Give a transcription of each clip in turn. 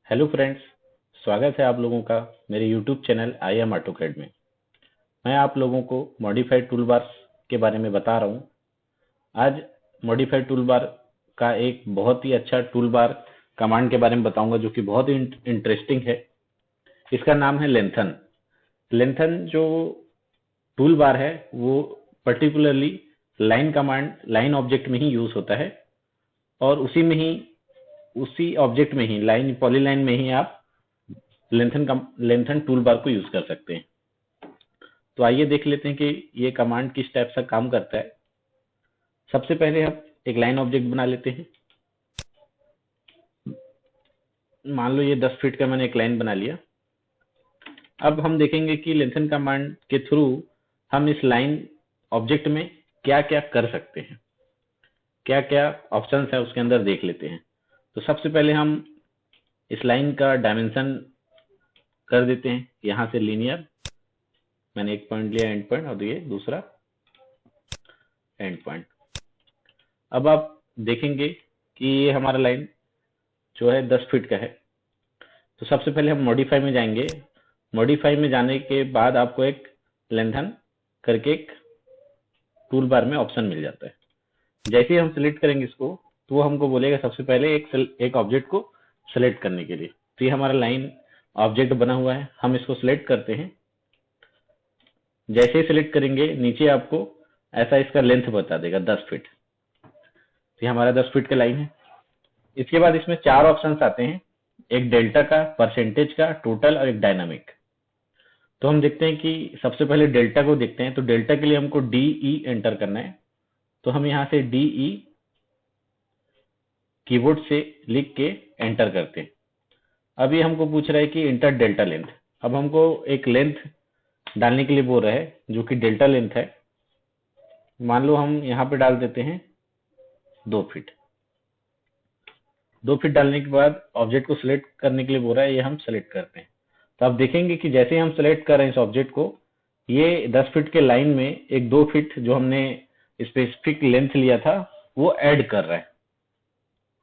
Hello friends, स्वागत है आप लोगों का मेरे YouTube channel I am AutoCAD में। मैं आप लोगों को मॉडिफाइड टूलबार्स के बारे में बता रहा हूँ। आज मॉडिफाइड टूलबार का एक बहुत ही अच्छा टूलबार कमांड के बारे में बताऊंगा जो कि बहुत ही इंटरेस्टिंग है। इसका नाम है लेंथन। लेंथन जो टूलबार है वो particularly line command, line object में ही यूज होता है और उसी ऑब्जेक्ट में ही लाइन पॉलीलाइन में ही आप लेंथन टूलबार को यूज कर सकते हैं। तो आइए देख लेते हैं कि ये कमांड किस टाइप से काम करता है। सबसे पहले हम एक लाइन ऑब्जेक्ट बना लेते हैं। मान लो ये 10 फीट का मैंने एक लाइन बना लिया। अब हम देखेंगे कि लेंथन कमांड के थ्रू हम इस लाइन ऑब्जेक्ट में क्या क्या कर सकते हैं, क्या क्या ऑप्शंस है उसके अंदर देख लेते हैं। तो सबसे पहले हम इस लाइन का डायमेंशन कर देते हैं। यहाँ से लीनियर, मैंने एक पॉइंट लिया एंड पॉइंट और ये दूसरा एंड पॉइंट। अब आप देखेंगे कि ये हमारा लाइन जो है 10 फीट का है। तो सबसे पहले हम मॉडिफाई में जाएंगे। मॉडिफाई में जाने के बाद आपको एक लेंथन करके एक टूल बार में ऑप्शन मिल जाता है। जैसे ही हम सिलेक्ट करेंगे इसको तो वो हमको बोलेगा सबसे पहले एक ऑब्जेक्ट को सिलेक्ट करने के लिए। तो ये हमारा लाइन ऑब्जेक्ट बना हुआ है, हम इसको सिलेक्ट करते हैं। जैसे ही सिलेक्ट करेंगे नीचे आपको ऐसा इसका लेंथ बता देगा 10 फीट। तो ये हमारा 10 फीट का लाइन है। इसके बाद इसमें 4 ऑप्शंस आते हैं, एक डेल्टा का, परसेंटेज का, टोटल और एक डायनामिक। तो हम देखते हैं कि सबसे पहले डेल्टा को देखते हैं। तो डेल्टा के लिए हमको DE एंटर करना है। तो हम यहाँ से DE कीबोर्ड से लिख के एंटर करते हैं। अब ये हमको पूछ रहा है कि इंटर डेल्टा लेंथ। अब हमको एक लेंथ डालने के लिए बोल रहा है जो कि डेल्टा लेंथ है। मान लो हम यहाँ पे डाल देते हैं 2 फीट। 2 फीट डालने के बाद ऑब्जेक्ट को सिलेक्ट करने के लिए बोल रहा है, ये हम सिलेक्ट करते हैं। तो आप देखेंगे कि जैसे ही हम सिलेक्ट कर रहे हैं इस ऑब्जेक्ट को, ये 10 फीट के लाइन में एक 2 फीट जो हमने स्पेसिफिक लेंथ लिया था वो ऐड कर रहा है।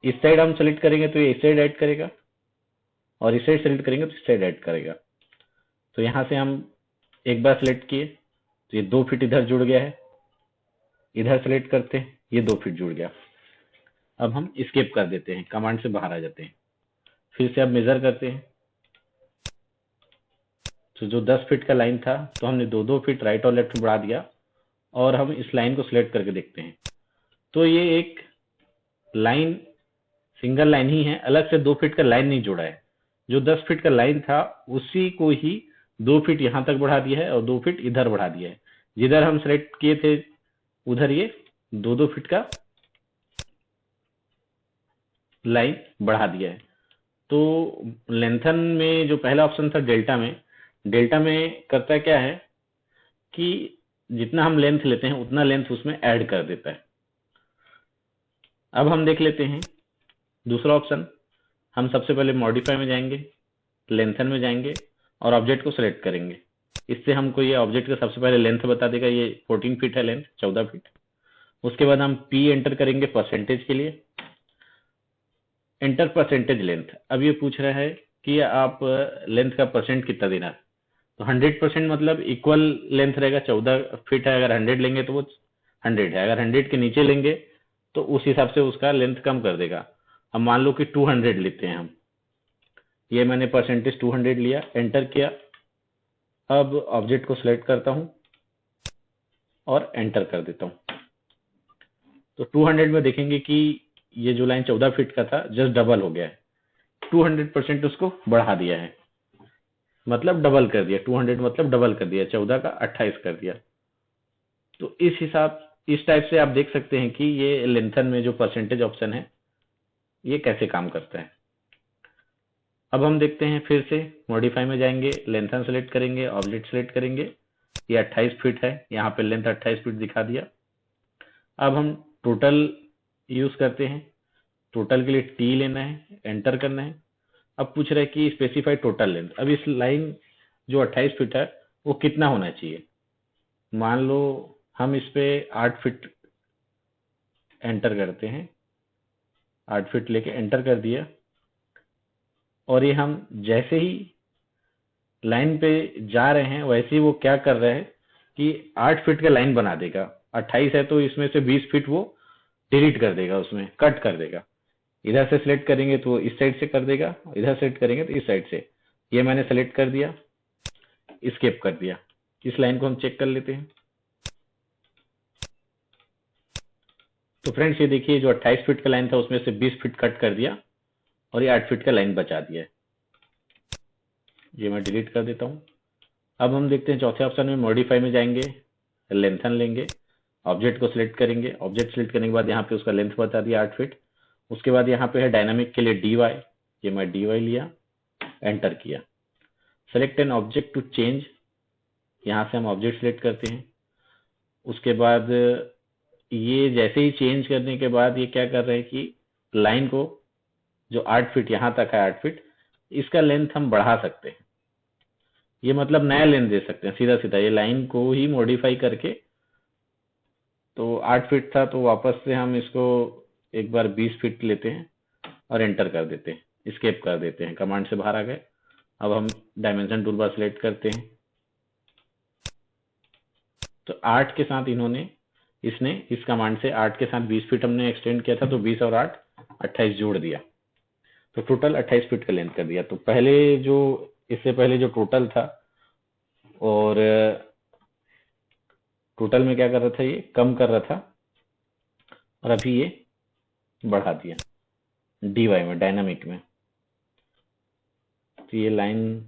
इस साइड हम सेलेक्ट करेंगे तो ये इस साइड ऐड करेगा और इस साइड सेलेक्ट करेंगे तो इस साइड ऐड करेगा। तो यहाँ से हम एक बार सेलेक्ट किए तो ये 2 फीट इधर जुड़ गया है। इधर सेलेक्ट करते हैं, ये 2 फीट जुड़ गया। अब हम स्केप कर देते हैं, कमांड से बाहर आ जाते हैं। फिर से अब मेजर करते हैं। तो जो 10 फीट का लाइन था तो हमने 2-2 फीट राइट और लेफ्ट बढ़ा दिया और हम इस लाइन को सिलेक्ट करके देखते हैं। तो ये एक लाइन सिंगल लाइन ही है, अलग से 2 फीट का लाइन नहीं जोड़ा है। जो 10 फीट का लाइन था उसी को ही 2 फीट यहाँ तक बढ़ा दिया है और 2 फीट इधर बढ़ा दिया है। जिधर हम सिलेक्ट किए थे उधर ये 2-2 फीट का लाइन बढ़ा दिया है। तो लेंथन में जो पहला ऑप्शन था डेल्टा में करता क्या है कि जितना हम लेंथ लेते हैं उतना लेंथ उसमें ऐड कर देता है। अब हम देख लेते हैं दूसरा ऑप्शन। हम सबसे पहले मॉडिफाई में जाएंगे, लेंथन में जाएंगे और ऑब्जेक्ट को सिलेक्ट करेंगे। इससे हमको ये ऑब्जेक्ट का सबसे पहले लेंथ बता देगा। ये 14 फीट है लेंथ, 14 फीट। उसके बाद हम P एंटर करेंगे परसेंटेज के लिए, एंटर परसेंटेज लेंथ। अब ये पूछ रहा है कि आप लेंथ का परसेंट कितना देना है। तो 100% मतलब इक्वल लेंथ रहेगा। 14 फीट है, अगर 100 लेंगे तो वो 100 है, अगर 100 के नीचे लेंगे तो उस हिसाब से उसका लेंथ कम कर देगा। अब मान लो कि 200 लेते हैं हम, ये मैंने परसेंटेज 200 लिया, एंटर किया। अब ऑब्जेक्ट को सिलेक्ट करता हूं और एंटर कर देता हूं। तो 200 में देखेंगे कि ये जो लाइन 14 फीट का था जस्ट डबल हो गया है। 200% उसको बढ़ा दिया है, मतलब डबल कर दिया। 200 मतलब डबल कर दिया, 14 का 28 कर दिया। तो इस टाइप से आप देख सकते हैं कि ये लेंथन में जो परसेंटेज ऑप्शन है ये कैसे काम करता है। अब हम देखते हैं, फिर से मॉडिफाई में जाएंगे, लेंथन सेलेक्ट करेंगे, ऑब्जेक्ट सेलेक्ट करेंगे। ये 28 फीट है, यहाँ पे लेंथ 28 फीट दिखा दिया। अब हम टोटल यूज करते हैं। टोटल के लिए T लेना है, एंटर करना है। अब पूछ रहा है कि स्पेसिफाई टोटल लेंथ। अब इस लाइन जो 28 फीट है वो कितना होना चाहिए। मान लो हम इस पे 8 फीट एंटर करते हैं। 8 फीट लेके एंटर कर दिया। और ये हम जैसे ही लाइन पे जा रहे हैं वैसे ही वो क्या कर रहा है कि 8 फीट का लाइन बना देगा। 28 है तो इसमें से 20 फीट वो डिलीट कर देगा, उसमें कट कर देगा। इधर से सिलेक्ट करेंगे तो इस साइड से कर देगा, इधर सेलेक्ट करेंगे तो इस साइड से। ये मैंने सेलेक्ट कर दिया, स्केप कर दिया। इस लाइन को हम चेक कर लेते हैं। तो फ्रेंड्स ये देखिए, जो 28 फीट का लाइन था उसमें से 20 फीट कट कर दिया और ये 8 फीट का लाइन बचा दिया है। ये मैं डिलीट कर देता हूँ। अब हम देखते हैं चौथे ऑप्शन में, मॉडिफाई में जाएंगे, लेंथन लेंगे, ऑब्जेक्ट को सिलेक्ट करेंगे। ऑब्जेक्ट सिलेक्ट करने के बाद यहाँ पे उसका लेंथ बता दिया 8 फीट। उसके बाद यहाँ पे है डायनामिक के लिए dy, ये मैं dy लिया, एंटर किया। Select an object to change, यहाँ से हम ऑब्जेक्ट सिलेक्ट करते हैं। उसके बाद ये जैसे ही चेंज करने के बाद ये क्या कर रहे हैं कि लाइन को, जो 8 फीट यहाँ तक है 8 फीट, इसका लेंथ हम बढ़ा सकते हैं। ये मतलब नया लेंथ दे सकते हैं सीधा सीधा, ये लाइन को ही मॉडिफाई करके। तो 8 फीट था तो वापस से हम इसको एक बार 20 फीट लेते हैं और एंटर कर देते हैं, स्केप कर देते हैं, कमांड से बाहर आ गए। अब हम डायमेंशन टूल बार सिलेक्ट करते हैं। तो 8 के साथ इसने इस कमांड से 8 के साथ 20 फीट हमने एक्सटेंड किया था, तो 20 और 8 28 जोड़ दिया, तो टोटल 28 फीट का लेंथ कर दिया। तो इससे पहले जो टोटल था, और टोटल में क्या कर रहा था, ये कम कर रहा था, और अभी ये बढ़ा दिया dy में, डायनामिक में। तो ये लाइन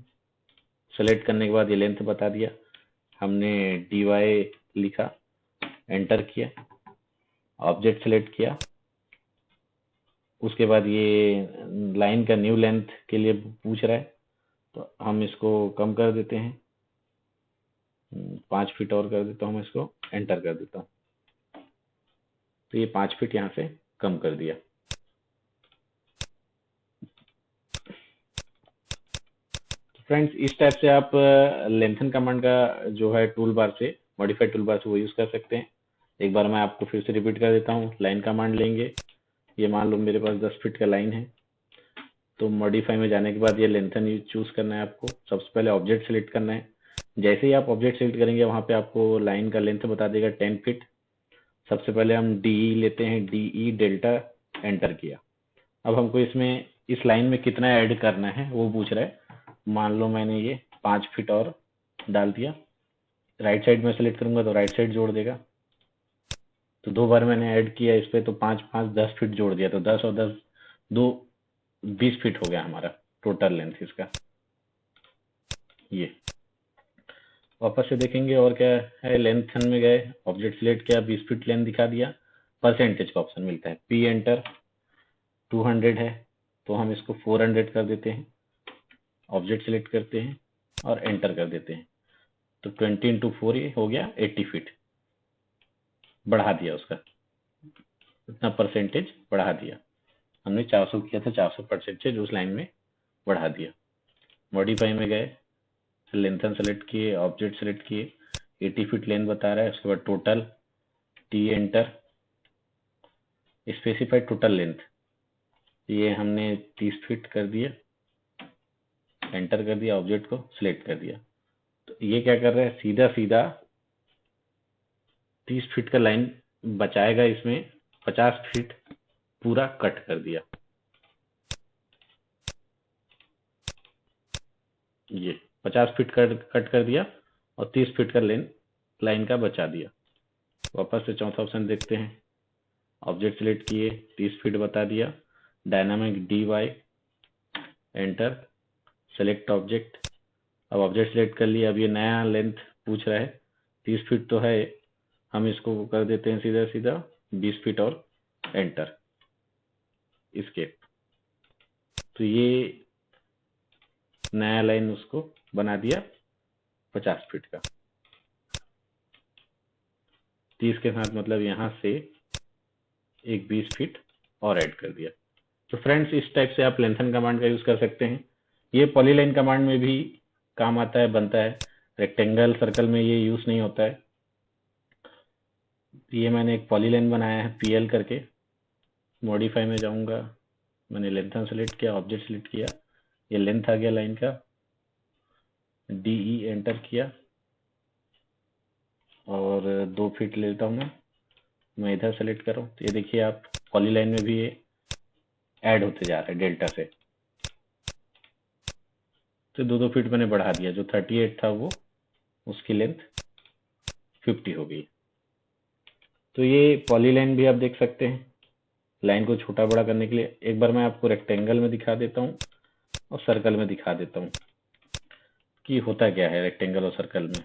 सेलेक्ट करने के बाद ये लेंथ बता दिया, हमने dy लिखा, एंटर किया, ऑब्जेक्ट सेलेक्ट किया। उसके बाद ये लाइन का न्यू लेंथ के लिए पूछ रहा है, तो हम इसको कम कर देते हैं, 5 फीट और कर देता हूँ मैं इसको, एंटर कर देता हूँ। तो ये 5 फीट यहाँ से कम कर दिया। फ्रेंड्स इस टाइप से आप लेंथन कमांड का जो है टूल बार से, मॉडिफाइड टूल बार से वो यूज कर सकते हैं। एक बार मैं आपको फिर से रिपीट कर देता हूँ। लाइन कमांड लेंगे, ये मान लो मेरे पास 10 फीट का लाइन है, तो मॉडिफाई में जाने के बाद ये लेंथन चूज करना है आपको। सबसे पहले ऑब्जेक्ट सेलेक्ट करना है। जैसे ही आप ऑब्जेक्ट सेलेक्ट करेंगे वहां पे आपको लाइन का लेंथ बता देगा 10 फीट। सबसे पहले हम DE लेते हैं, DE डेल्टा, एंटर किया। अब हमको इसमें इस लाइन में कितना ऐड करना है वो पूछ रहा है। मान लो मैंने ये 5 फीट और डाल दिया। राइट साइड में सेलेक्ट करूंगा तो राइट साइड जोड़ देगा। तो 2 बार मैंने ऐड किया इस पे, तो 5 5 10 फीट जोड़ दिया, तो 10 और 10 2 20 फीट हो गया हमारा टोटल लेंथ इसका। ये वापस से देखेंगे और क्या है। लेंथन में गए, ऑब्जेक्ट सिलेक्ट किया, 20 फीट लेंथ दिखा दिया, परसेंटेज का ऑप्शन मिलता है, P एंटर। 200 है तो हम इसको 400 कर देते हैं, ऑब्जेक्ट सिलेक्ट करते हैं और एंटर कर देते हैं। तो 20 इंटू 4 ये हो गया 80 फीट, बढ़ा दिया उसका, इतना परसेंटेज बढ़ा दिया। हमने 400 किया था, 400 परसेंटेज उस लाइन में बढ़ा दिया। मॉडिफाई में गए, लेंथन सेलेक्ट किए, ऑब्जेक्ट सेलेक्ट किए, 80 फीट लेंथ बता रहा है। उसके बाद total, T enter, specified total length, ये हमने 30 फीट कर दिया, एंटर कर दिया, ऑब्जेक्ट को सिलेक्ट कर दिया। तो ये क्या कर रहा है, सीधा सीधा 30 फीट का लाइन बचाएगा, इसमें 50 फीट पूरा कट कर दिया। ये 50 फीट कट कर दिया और 30 फीट का लाइन का बचा दिया। वापस से चौथा ऑप्शन देखते हैं। ऑब्जेक्ट सिलेक्ट किए, 30 फीट बता दिया, dynamic DY, enter, select object. अब ऑब्जेक्ट सिलेक्ट कर लिया, अब ये नया लेंथ पूछ रहा है, 30 फीट तो है, हम इसको कर देते हैं सीधा सीधा 20 फीट और एंटर, एस्केप। तो ये नया लाइन उसको बना दिया 50 फीट का। 30 के साथ मतलब यहाँ से एक 20 फीट और ऐड कर दिया। तो फ्रेंड्स इस टाइप से आप लेंथन कमांड का यूज कर सकते हैं। ये पॉलीलाइन कमांड में भी काम आता है, बनता है। रेक्टेंगल सर्कल में ये यूज नहीं होता है। ये मैंने एक पॉलीलाइन बनाया है PL करके। मॉडिफाई में जाऊंगा, मैंने लेंथन सेलेक्ट किया, ऑब्जेक्ट सेलेक्ट किया, ये लेंथ आ गया लाइन का, DE एंटर किया और 2 फीट ले लेता हूँ मैं इधर सेलेक्ट कर रहा हूँ। तो ये देखिए आप पॉलीलाइन में भी ये ऐड होते जा रहा है डेल्टा से। तो 2-2 फीट मैंने बढ़ा दिया, जो 38 था वो उसकी लेंथ 50 हो गई। तो ये पॉलीलाइन भी आप देख सकते हैं, लाइन को छोटा बड़ा करने के लिए। एक बार मैं आपको रेक्टेंगल में दिखा देता हूँ और सर्कल में दिखा देता हूँ कि होता क्या है रेक्टेंगल और सर्कल में।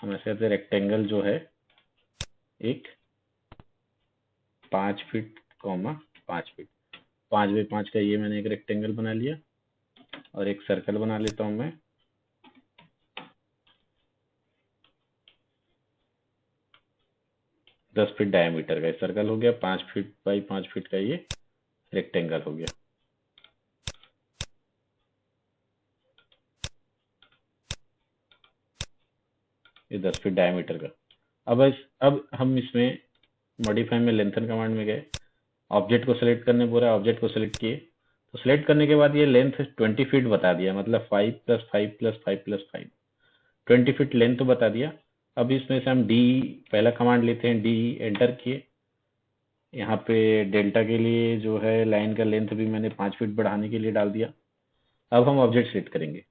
हम ऐसे कहते हैं रेक्टेंगल जो है एक 5 फीट 5 फीट 5 बाई 5 का ये मैंने एक रेक्टेंगल बना लिया और एक सर्कल बना लेता हूँ मैं। दस फीट डायमीटर का सर्कल हो गया, 5 फीट बाई 5 फीट का ये रेक्टेंगल हो गया। ये 10 फीट डायमीटर का। अब हम इसमें मॉडिफाई में लेंथन कमांड में गए, ऑब्जेक्ट को सिलेक्ट करने बोला, ऑब्जेक्ट को सिलेक्ट किए। तो सिलेक्ट करने के बाद ये लेंथ 20 फीट बता दिया, मतलब 5 + 5 + 5 + 5 20 फीट लेंथ तो बता दिया। अब इसमें से हम डी पहला कमांड लेते हैं, DE एंटर किए। यहाँ पे डेल्टा के लिए जो है लाइन का लेंथ भी मैंने 5 फीट बढ़ाने के लिए डाल दिया। अब हम ऑब्जेक्ट सेलेक्ट करेंगे।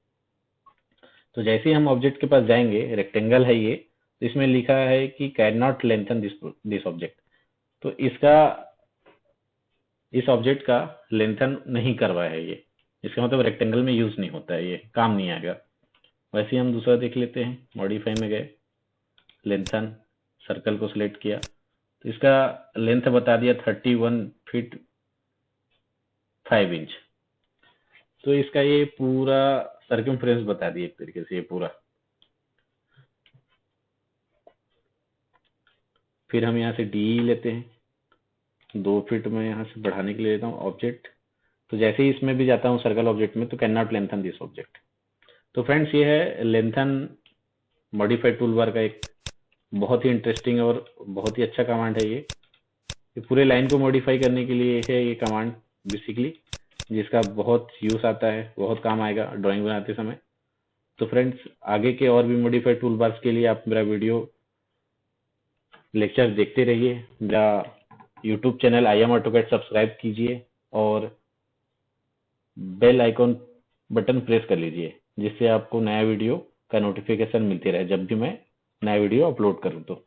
तो जैसे ही हम ऑब्जेक्ट के पास जाएंगे, रेक्टेंगल है ये, तो इसमें लिखा है कि can not lengthen this object. तो इस ऑब्जेक्ट का लेंथन नहीं करवा है ये, इसका मतलब रेक्टेंगल में यूज नहीं होता है, ये काम नहीं आएगा। वैसे ही हम दूसरा देख लेते हैं, मॉडिफाई में गए, लेंथन सर्कल को सिलेक्ट किया, तो इसका लेंथ बता दिया 31 फीट 5 इंच। तो इसका ये पूरा सर्कमफ्रेंस बता दिया एक तरीके से, ये पूरा। फिर हम यहाँ से DE लेते हैं, 2 फीट में यहाँ से बढ़ाने के लिए लेता हूँ ऑब्जेक्ट। तो जैसे ही इसमें भी जाता हूँ सर्कल ऑब्जेक्ट में, तो can not lengthen this object. तो फ्रेंड्स ये है लेंथन मॉडिफाई टूलबार का एक बहुत ही इंटरेस्टिंग और बहुत ही अच्छा कमांड है ये पूरे लाइन को मॉडिफाई करने के लिए है ये कमांड बेसिकली, जिसका बहुत यूज आता है, बहुत काम आएगा ड्राइंग बनाते समय। तो फ्रेंड्स आगे के और भी मॉडिफाई टूलबार्स के लिए आप मेरा वीडियो लेक्चर देखते रहिए। मेरा YouTube channel IM AutoCAD subscribe कीजिए और बेल आइकॉन बटन प्रेस कर लीजिए, जिससे आपको नया वीडियो का नोटिफिकेशन मिलती रहे जब भी मैं नया वीडियो अपलोड करूं तो।